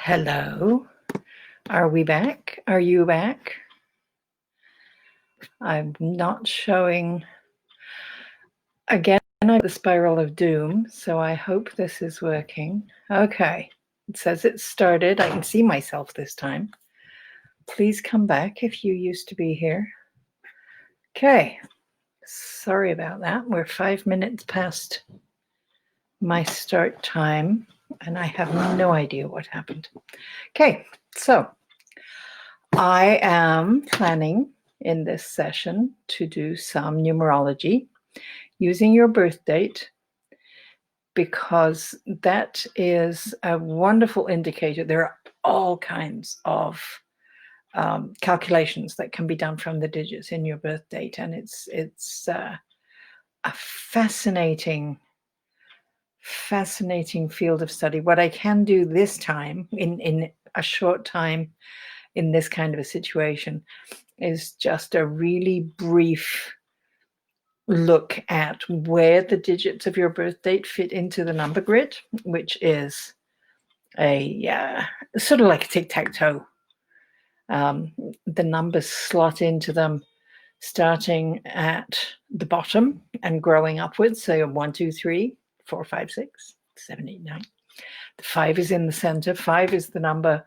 Hello. Are we back? Are you back? I'm not showing. Again, I'm the spiral of doom, so I hope this is working. Okay. It says it started. I can see myself this time. Please come back if you used to be here. Okay. Sorry about that. We're 5 minutes past my start time, and I have no idea what happened. Okay. So I am planning in this session to do some numerology using your birth date, because that is a wonderful indicator. There are all kinds of calculations that can be done from the digits in your birth date, and it's a fascinating field of study. What I can do this time in a short time in this kind of a situation is just a really brief look at where the digits of your birth date fit into the number grid, which is a sort of like a tic-tac-toe. The numbers slot into them starting at the bottom and growing upwards. So 1, 2, 3, 4, 5, 6, 7, 8, 9. The 5 is in the center. 5 is the number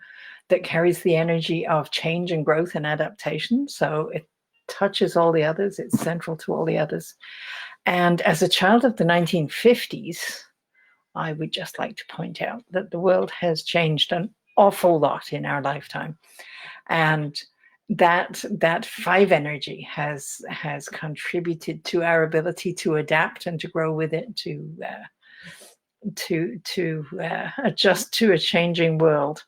that carries the energy of change and growth and adaptation. So it touches all the others. It's central to all the others. And as a child of the 1950s, I would just like to point out that the world has changed an awful lot in our lifetime. And that 5 energy has contributed to our ability to adapt and to grow with it, to adjust to a changing world,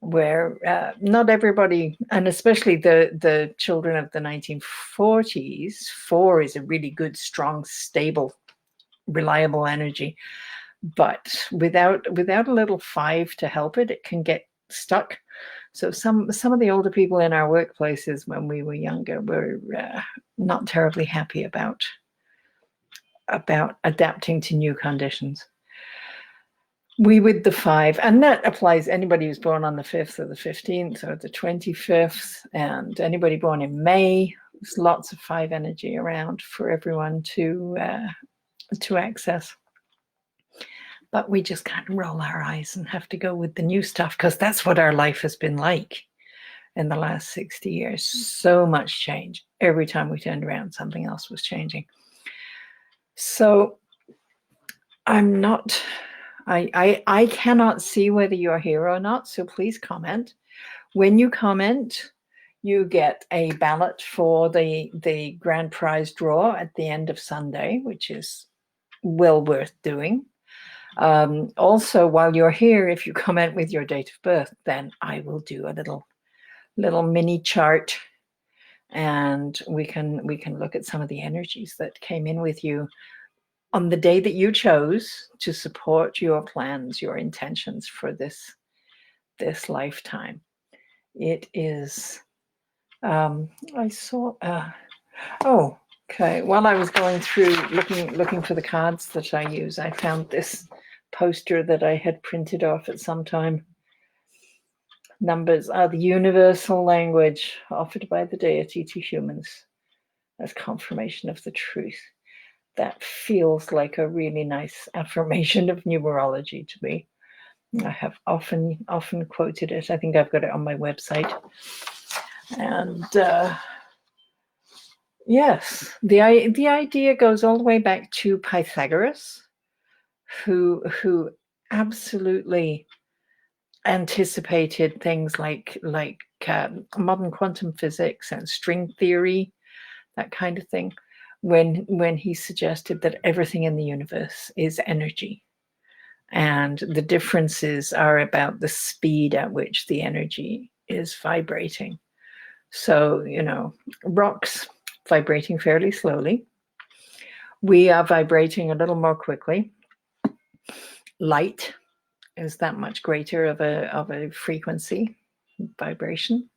where not everybody, and especially the children of the 1940s, 4 is a really good, strong, stable, reliable energy. But without a little 5 to help it, it can get stuck. So some of the older people in our workplaces when we were younger were not terribly happy about adapting to new conditions. We with the 5, and that applies anybody who's born on the 5th or the 15th or the 25th, and anybody born in May. There's lots of 5 energy around for everyone to access. But we just can't roll our eyes and have to go with the new stuff, because that's what our life has been like in the last 60 years. So much change. Every time we turned around, something else was changing. So I cannot see whether you're here or not, so please comment. When you comment, you get a ballot for the grand prize draw at the end of Sunday, which is well worth doing. Also, while you're here, if you comment with your date of birth, then I will do a little mini chart, and we can look at some of the energies that came in with you on the day that you chose to support your plans, your intentions for this lifetime. It is, I saw, okay. While I was going through looking for the cards that I use, I found this poster that I had printed off at some time. Numbers are the universal language offered by the deity to humans as confirmation of the truth. That feels like a really nice affirmation of numerology to me. I have often quoted it. I think I've got it on my website. And yes, the idea goes all the way back to Pythagoras, who absolutely anticipated things like modern quantum physics and string theory, that kind of thing, when he suggested that everything in the universe is energy, and the differences are about the speed at which the energy is vibrating. So, rocks vibrating fairly slowly. We are vibrating a little more quickly. Light is that much greater of a frequency, vibration.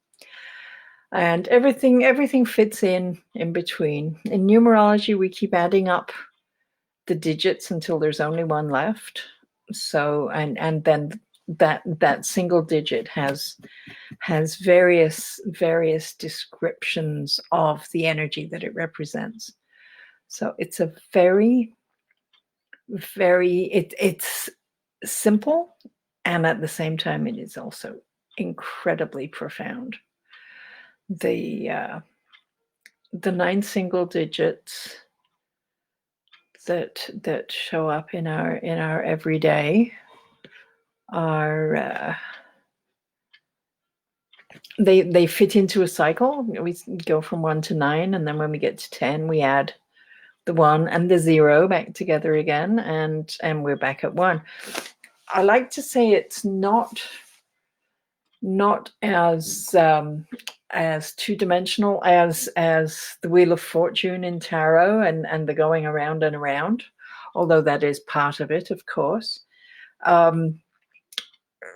And everything fits in between. In numerology, we keep adding up the digits until there's only one left. So, and then that single digit has various descriptions of the energy that it represents. So it's a very it's simple, and at the same time it is also incredibly profound. The 9 single digits that show up in our everyday are they fit into a cycle. We go from 1 to 9, and then when we get to 10, we add the 1 and the 0 back together again, and we're back at 1. I like to say it's not as two-dimensional as the Wheel of Fortune in tarot and the going around and around, although that is part of it, of course.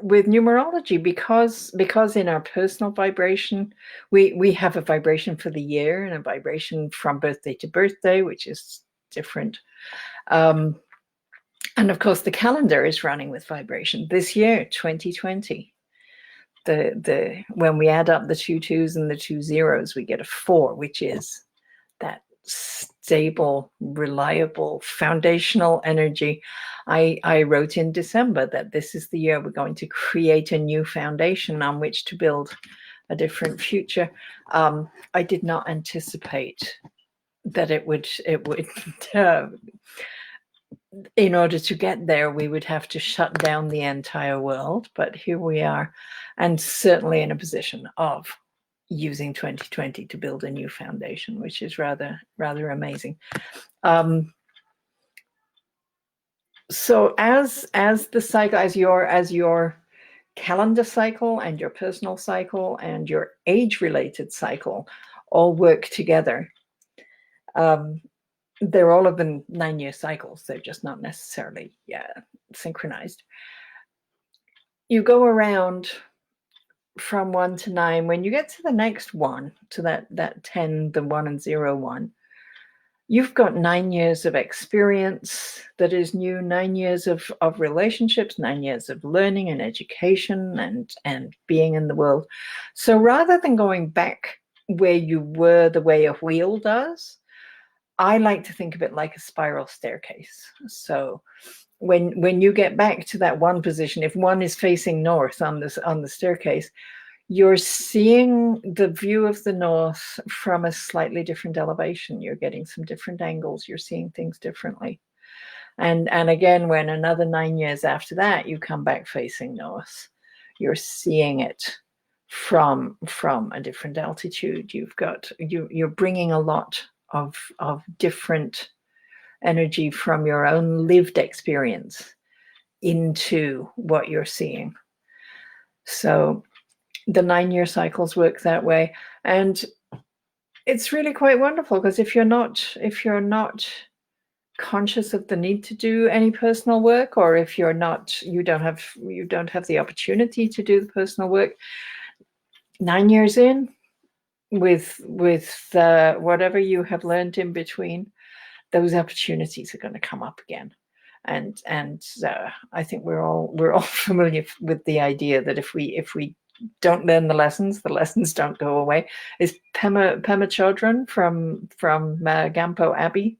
With numerology, because in our personal vibration, we have a vibration for the year and a vibration from birthday to birthday, which is different. And of course, the calendar is running with vibration. This year, 2020, when we add up the 2 2s and the 2 0s, we get a 4, which is that stable, reliable, foundational energy. I wrote in December that this is the year we're going to create a new foundation on which to build a different future. I did not anticipate that it would in order to get there, we would have to shut down the entire world. But here we are, and certainly in a position of using 2020 to build a new foundation, which is rather amazing. So as the cycle, as your calendar cycle and your personal cycle and your age-related cycle all work together, they're all of them 9-year cycles. They're just not necessarily synchronized. You go around from 1 to 9. When you get to the next one, to that 10, the 1 and 0 one, you've got 9 years of experience that is new, 9 years of relationships, 9 years of learning and education and being in the world. So rather than going back where you were the way a wheel does, I like to think of it like a spiral staircase. So when you get back to that 1 position, if 1 is facing north on the staircase, you're seeing the view of the north from a slightly different elevation. You're getting some different angles. You're seeing things differently. And again, when another 9 years after that, you come back facing north, you're seeing it from a different altitude. You're bringing a lot of different energy from your own lived experience into what you're seeing. So the 9-year cycles work that way, and it's really quite wonderful, because if you're not conscious of the need to do any personal work, or if you don't have the opportunity to do the personal work, 9 years in, with whatever you have learned in between, those opportunities are going to come up again. And I think we're all familiar with the idea that if we don't learn the lessons don't go away. Is Pema Chodron from Gampo Abbey,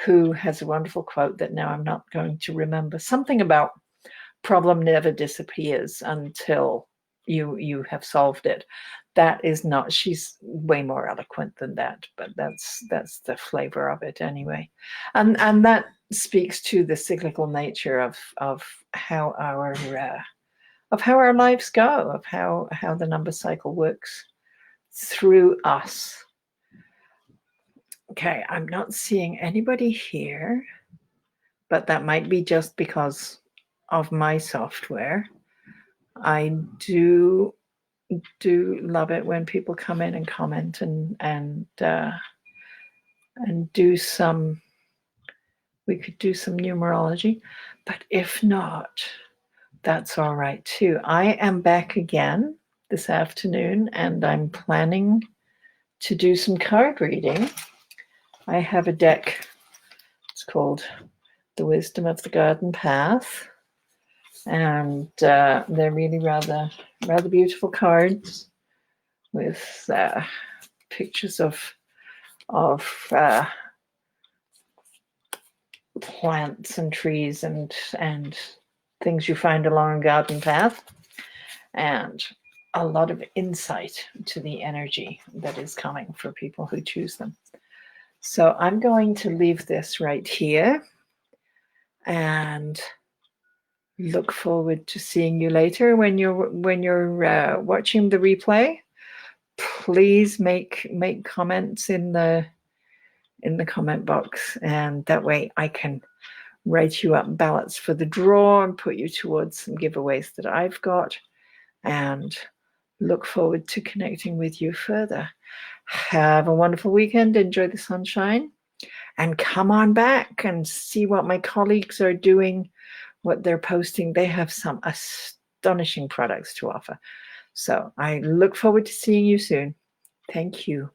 who has a wonderful quote that now I'm not going to remember, something about problem never disappears until you have solved it. That is not, she's way more eloquent than that, but that's the flavor of it anyway. And that speaks to the cyclical nature of how our lives go, of how the number cycle works through us. Okay, I'm not seeing anybody here, but that might be just because of my software. I do love it when people come in and comment and do some. We could do some numerology, but if not, that's all right too. I am back again this afternoon, and I'm planning to do some card reading. I have a deck. It's called The Wisdom of the Garden Path. And they're really rather beautiful cards with pictures of plants and trees and things you find along a garden path, and a lot of insight to the energy that is coming for people who choose them. So I'm going to leave this right here and look forward to seeing you later. When you're watching the replay, please make comments in the comment box, and that way I can write you up ballots for the draw and put you towards some giveaways that I've got, and look forward to connecting with you further. Have a wonderful weekend. Enjoy the sunshine, and come on back and see what my colleagues are doing, what they're posting. They have some astonishing products to offer. So I look forward to seeing you soon. Thank you.